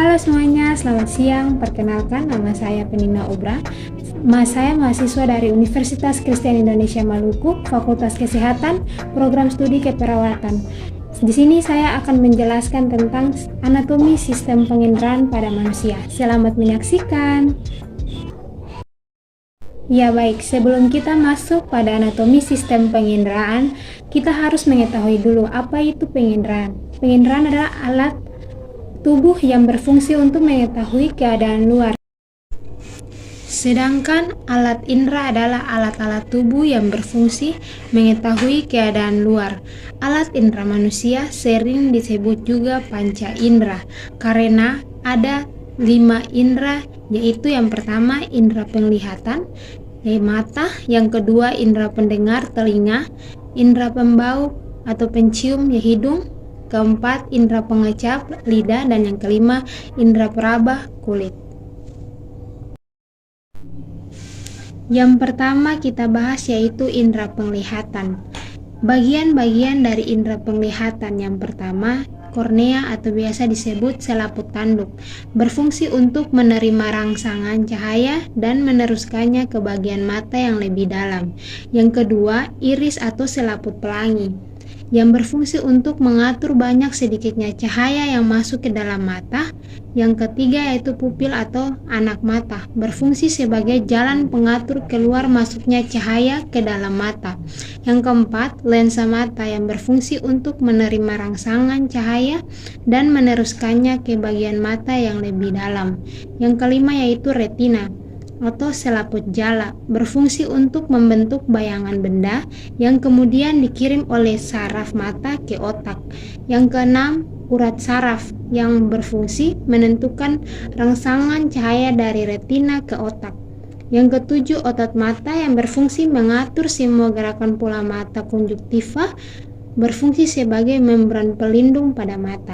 Halo semuanya, selamat siang. Perkenalkan, nama saya Penina Ubra. Saya mahasiswa dari Universitas Kristen Indonesia Maluku, Fakultas Kesehatan, Program Studi Keperawatan. Di sini saya akan menjelaskan tentang anatomi sistem penginderaan pada manusia. Selamat menyaksikan. Ya baik, sebelum kita masuk pada anatomi sistem penginderaan, kita harus mengetahui dulu apa itu penginderaan. Penginderaan adalah alat tubuh yang berfungsi untuk mengetahui keadaan luar. Sedangkan alat indera adalah alat-alat tubuh yang berfungsi mengetahui keadaan luar. Alat indera manusia sering disebut juga panca indera karena ada 5 indera, yaitu yang pertama indera penglihatan, yaitu mata, yang kedua indera pendengar telinga, indera pembau atau pencium yaitu hidung, keempat indera pengecap lidah, dan yang kelima indera peraba kulit. Yang pertama kita bahas yaitu indera penglihatan. Bagian-bagian dari indera penglihatan yang pertama, kornea atau biasa disebut selaput tanduk, berfungsi untuk menerima rangsangan cahaya dan meneruskannya ke bagian mata yang lebih dalam. Yang kedua, iris atau selaput pelangi, yang berfungsi untuk mengatur banyak sedikitnya cahaya yang masuk ke dalam mata. Yang ketiga yaitu pupil atau anak mata, berfungsi sebagai jalan pengatur keluar masuknya cahaya ke dalam mata. Yang keempat, lensa mata, yang berfungsi untuk menerima rangsangan cahaya dan meneruskannya ke bagian mata yang lebih dalam. Yang kelima yaitu retina atau selaput jala, berfungsi untuk membentuk bayangan benda yang kemudian dikirim oleh saraf mata ke otak. Yang keenam, urat saraf, yang berfungsi menentukan rangsangan cahaya dari retina ke otak. Yang ketujuh, otot mata, yang berfungsi mengatur semua gerakan pola mata konjuktiva, berfungsi sebagai membran pelindung pada mata.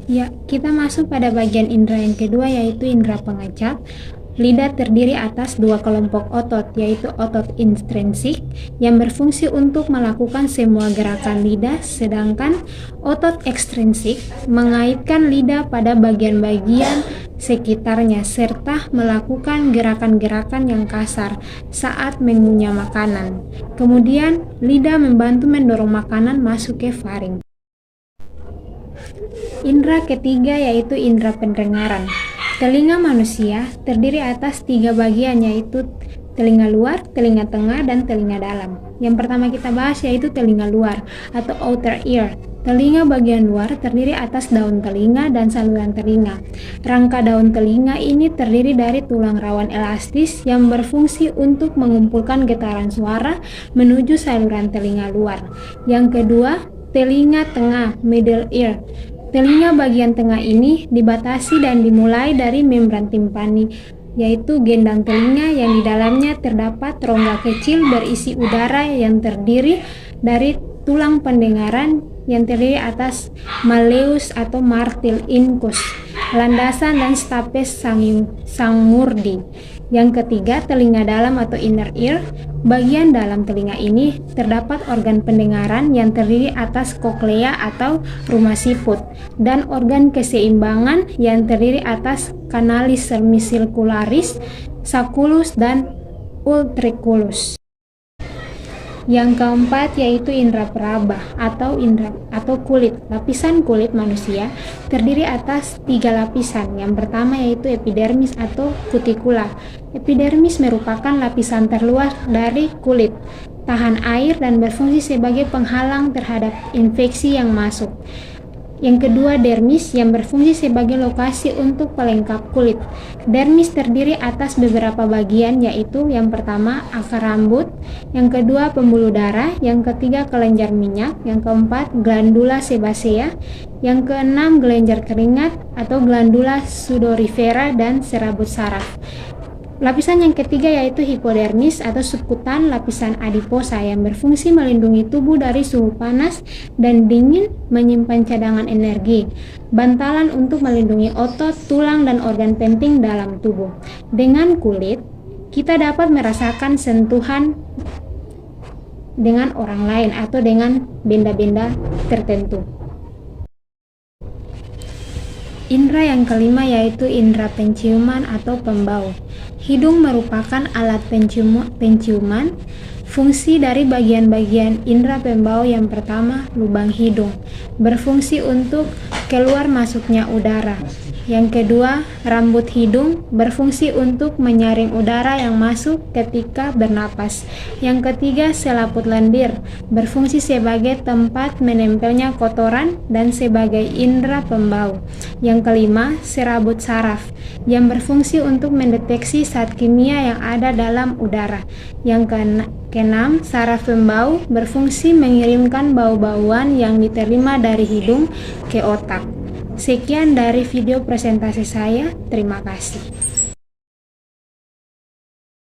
Ya, kita masuk pada bagian indera yang kedua yaitu indera pengecap. Lidah terdiri atas 2 kelompok otot, yaitu otot intrinsik yang berfungsi untuk melakukan semua gerakan lidah, sedangkan otot ekstrinsik mengaitkan lidah pada bagian-bagian sekitarnya serta melakukan gerakan-gerakan yang kasar saat mengunyah makanan. Kemudian, lidah membantu mendorong makanan masuk ke faring. Indera ketiga yaitu indera pendengaran. Telinga manusia terdiri atas 3 bagian, yaitu telinga luar, telinga tengah, dan telinga dalam. Yang pertama kita bahas yaitu telinga luar atau outer ear. Telinga bagian luar terdiri atas daun telinga dan saluran telinga. Rangka daun telinga ini terdiri dari tulang rawan elastis yang berfungsi untuk mengumpulkan getaran suara menuju saluran telinga luar. Yang kedua, telinga tengah, middle ear. Telinga bagian tengah ini dibatasi dan dimulai dari membran timpani, yaitu gendang telinga yang di dalamnya terdapat rongga kecil berisi udara yang terdiri dari tulang pendengaran yang terdiri atas malleus atau martil incus, landasan, dan stapes sangurdi. Yang ketiga, telinga dalam atau inner ear. Bagian dalam telinga ini terdapat organ pendengaran yang terdiri atas koklea atau rumah siput dan organ keseimbangan yang terdiri atas kanalis semicircularis, sacculus, dan ultriculus. Yang keempat yaitu indera peraba atau kulit. Lapisan kulit manusia terdiri atas 3 lapisan. Yang pertama yaitu epidermis atau kutikula. Epidermis merupakan lapisan terluar dari kulit, tahan air dan berfungsi sebagai penghalang terhadap infeksi yang masuk. Yang kedua, dermis, yang berfungsi sebagai lokasi untuk pelengkap kulit. Dermis terdiri atas beberapa bagian, yaitu yang pertama akar rambut, yang kedua pembuluh darah, yang ketiga kelenjar minyak, yang keempat glandula sebasea, yang keenam kelenjar keringat atau glandula sudorifera dan serabut saraf. Lapisan yang ketiga yaitu hipodermis atau subkutan, lapisan adiposa yang berfungsi melindungi tubuh dari suhu panas dan dingin, menyimpan cadangan energi, bantalan untuk melindungi otot, tulang, dan organ penting dalam tubuh. Dengan kulit, kita dapat merasakan sentuhan dengan orang lain atau dengan benda-benda tertentu. Indra yang kelima yaitu indra penciuman atau pembau. Hidung merupakan alat penciuman. Fungsi dari bagian-bagian indra pembau yang pertama, lubang hidung, berfungsi untuk keluar masuknya udara. Yang kedua, rambut hidung berfungsi untuk menyaring udara yang masuk ketika bernapas. Yang ketiga, selaput lendir berfungsi sebagai tempat menempelnya kotoran dan sebagai indera pembau. Yang kelima, serabut saraf yang berfungsi untuk mendeteksi zat kimia yang ada dalam udara. Yang keenam, saraf pembau berfungsi mengirimkan bau-bauan yang diterima dari hidung ke otak. Sekian dari video presentasi saya. Terima kasih.